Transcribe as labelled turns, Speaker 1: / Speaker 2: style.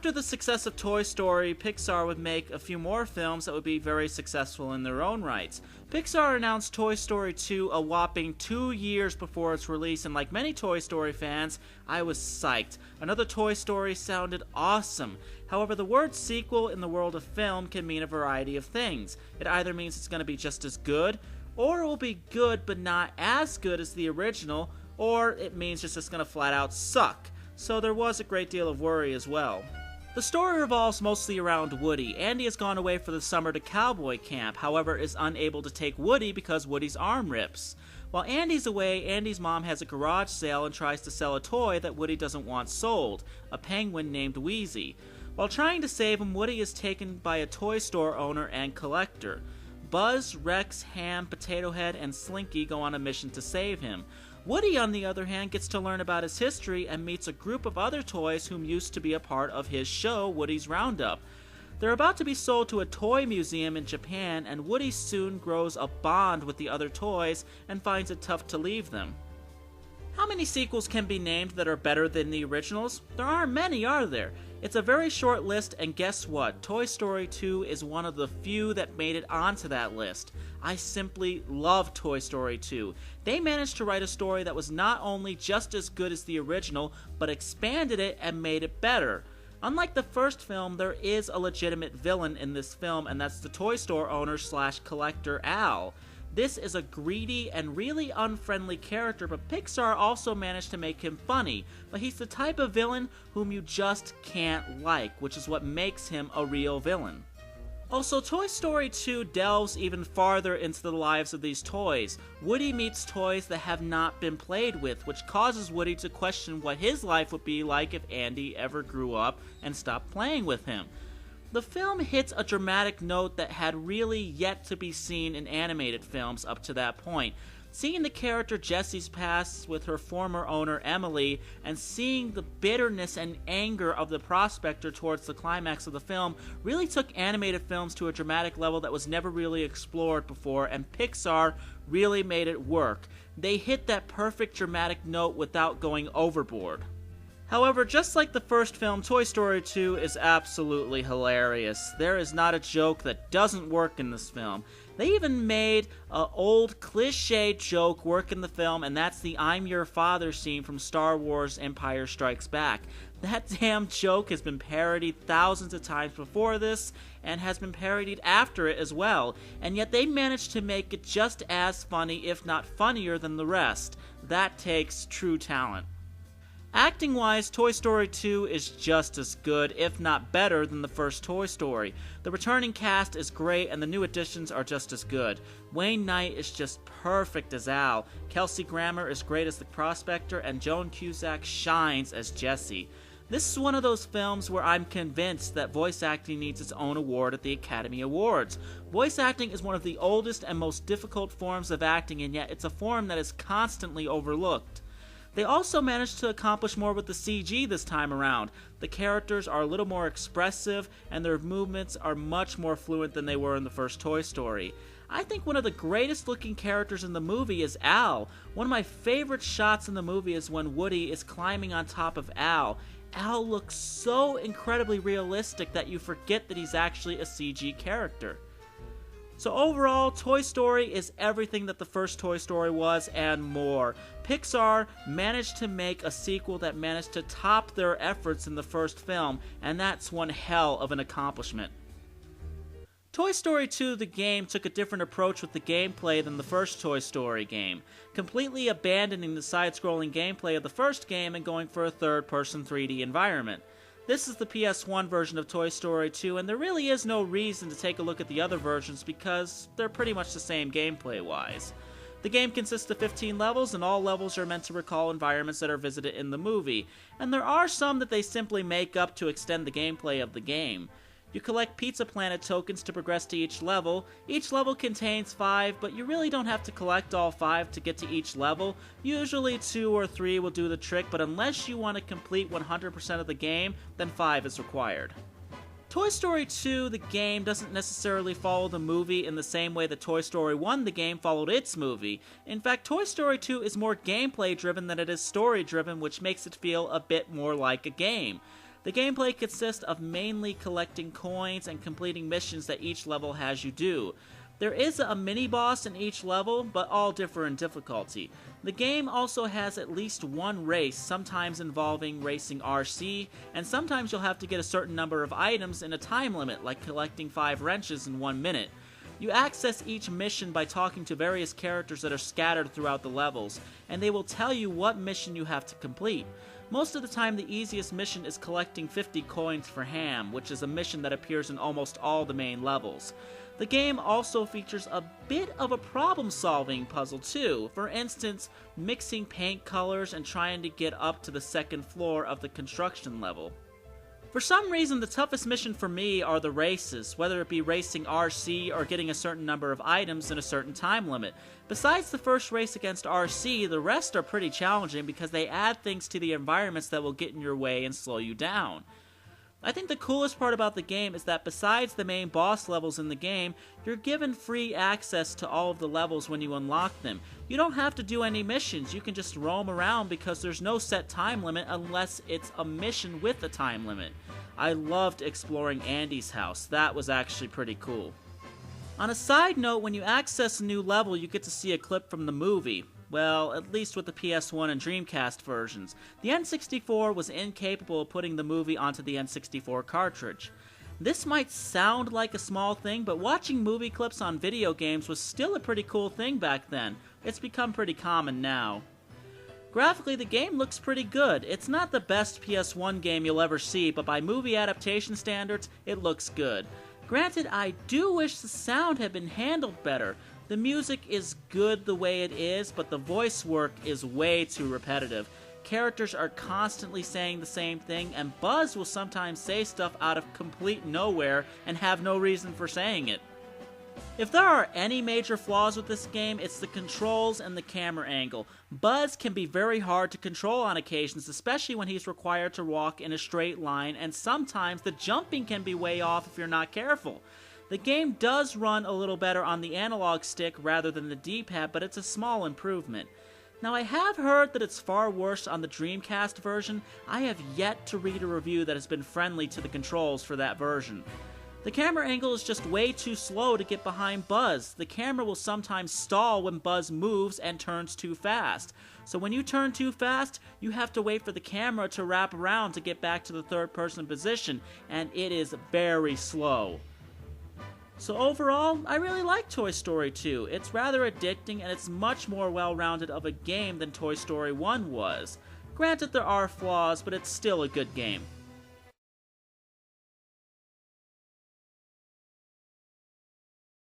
Speaker 1: After the success of Toy Story, Pixar would make a few more films that would be very successful in their own rights. Pixar announced Toy Story 2 a whopping 2 years before its release, and like many Toy Story fans, I was psyched. Another Toy Story sounded awesome. However, the word sequel in the world of film can mean a variety of things. It either means it's going to be just as good, or it will be good but not as good as the original, or it means it's just going to flat out suck. So there was a great deal of worry as well. The story revolves mostly around Woody. Andy has gone away for the summer to cowboy camp, however is unable to take Woody because Woody's arm rips. While Andy's away, Andy's mom has a garage sale and tries to sell a toy that Woody doesn't want sold, a penguin named Wheezy. While trying to save him, Woody is taken by a toy store owner and collector. Buzz, Rex, Ham, Potato Head, and Slinky go on a mission to save him. Woody, on the other hand, gets to learn about his history and meets a group of other toys whom used to be a part of his show, Woody's Roundup. They're about to be sold to a toy museum in Japan, and Woody soon grows a bond with the other toys and finds it tough to leave them. How many sequels can be named that are better than the originals? There aren't many, are there? It's a very short list, and guess what? Toy Story 2 is one of the few that made it onto that list. I simply love Toy Story 2. They managed to write a story that was not only just as good as the original, but expanded it and made it better. Unlike the first film, there is a legitimate villain in this film, and that's the toy store owner / collector Al. This is a greedy and really unfriendly character, but Pixar also managed to make him funny. But he's the type of villain whom you just can't like, which is what makes him a real villain. Also, Toy Story 2 delves even farther into the lives of these toys. Woody meets toys that have not been played with, which causes Woody to question what his life would be like if Andy ever grew up and stopped playing with him. The film hits a dramatic note that had really yet to be seen in animated films up to that point. Seeing the character Jessie's past with her former owner Emily, and seeing the bitterness and anger of the prospector towards the climax of the film really took animated films to a dramatic level that was never really explored before, and Pixar really made it work. They hit that perfect dramatic note without going overboard. However, just like the first film, Toy Story 2 is absolutely hilarious. There is not a joke that doesn't work in this film. They even made an old cliché joke work in the film, and that's the "I'm your father" scene from Star Wars Empire Strikes Back. That damn joke has been parodied thousands of times before this, and has been parodied after it as well, and yet they managed to make it just as funny, if not funnier, than the rest. That takes true talent. Acting-wise, Toy Story 2 is just as good, if not better, than the first Toy Story. The returning cast is great, and the new additions are just as good. Wayne Knight is just perfect as Al, Kelsey Grammer is great as the prospector, and Joan Cusack shines as Jessie. This is one of those films where I'm convinced that voice acting needs its own award at the Academy Awards. Voice acting is one of the oldest and most difficult forms of acting, and yet it's a form that is constantly overlooked. They also managed to accomplish more with the CG this time around. The characters are a little more expressive, and their movements are much more fluent than they were in the first Toy Story. I think one of the greatest looking characters in the movie is Al. One of my favorite shots in the movie is when Woody is climbing on top of Al. Al looks so incredibly realistic that you forget that he's actually a CG character. So overall, Toy Story is everything that the first Toy Story was and more. Pixar managed to make a sequel that managed to top their efforts in the first film, and that's one hell of an accomplishment. Toy Story 2, the game, took a different approach with the gameplay than the first Toy Story game, completely abandoning the side-scrolling gameplay of the first game and going for a third-person 3D environment. This is the PS1 version of Toy Story 2, and there really is no reason to take a look at the other versions because they're pretty much the same gameplay-wise. The game consists of 15 levels, and all levels are meant to recall environments that are visited in the movie, and there are some that they simply make up to extend the gameplay of the game. You collect Pizza Planet tokens to progress to each level. Each level contains 5, but you really don't have to collect all 5 to get to each level. Usually 2 or 3 will do the trick, but unless you want to complete 100% of the game, then 5 is required. Toy Story 2, the game, doesn't necessarily follow the movie in the same way that Toy Story 1, the game, followed its movie. In fact, Toy Story 2 is more gameplay-driven than it is story-driven, which makes it feel a bit more like a game. The gameplay consists of mainly collecting coins and completing missions that each level has you do. There is a mini-boss in each level, but all differ in difficulty. The game also has at least one race, sometimes involving racing RC, and sometimes you'll have to get a certain number of items in a time limit, like collecting 5 wrenches in 1 minute. You access each mission by talking to various characters that are scattered throughout the levels, and they will tell you what mission you have to complete. Most of the time, the easiest mission is collecting 50 coins for Ham, which is a mission that appears in almost all the main levels. The game also features a bit of a problem-solving puzzle too, for instance, mixing paint colors and trying to get up to the second floor of the construction level. For some reason, the toughest mission for me are the races, whether it be racing RC or getting a certain number of items in a certain time limit. Besides the first race against RC, the rest are pretty challenging because they add things to the environments that will get in your way and slow you down. I think the coolest part about the game is that besides the main boss levels in the game, you're given free access to all of the levels when you unlock them. You don't have to do any missions, you can just roam around because there's no set time limit unless it's a mission with a time limit. I loved exploring Andy's house, that was actually pretty cool. On a side note, when you access a new level, you get to see a clip from the movie. Well, at least with the PS1 and Dreamcast versions. The N64 was incapable of putting the movie onto the N64 cartridge. This might sound like a small thing, but watching movie clips on video games was still a pretty cool thing back then. It's become pretty common now. Graphically, the game looks pretty good. It's not the best PS1 game you'll ever see, but by movie adaptation standards, it looks good. Granted, I do wish the sound had been handled better. The music is good the way it is, but the voice work is way too repetitive. Characters are constantly saying the same thing, and Buzz will sometimes say stuff out of complete nowhere and have no reason for saying it. If there are any major flaws with this game, it's the controls and the camera angle. Buzz can be very hard to control on occasions, especially when he's required to walk in a straight line, and sometimes the jumping can be way off if you're not careful. The game does run a little better on the analog stick rather than the D-pad, but it's a small improvement. Now, I have heard that it's far worse on the Dreamcast version. I have yet to read a review that has been friendly to the controls for that version. The camera angle is just way too slow to get behind Buzz. The camera will sometimes stall when Buzz moves and turns too fast. So when you turn too fast, you have to wait for the camera to wrap around to get back to the third-person position, and it is very slow. So overall, I really like Toy Story 2. It's rather addicting and it's much more well-rounded of a game than Toy Story 1 was. Granted, there are flaws, but it's still a good game.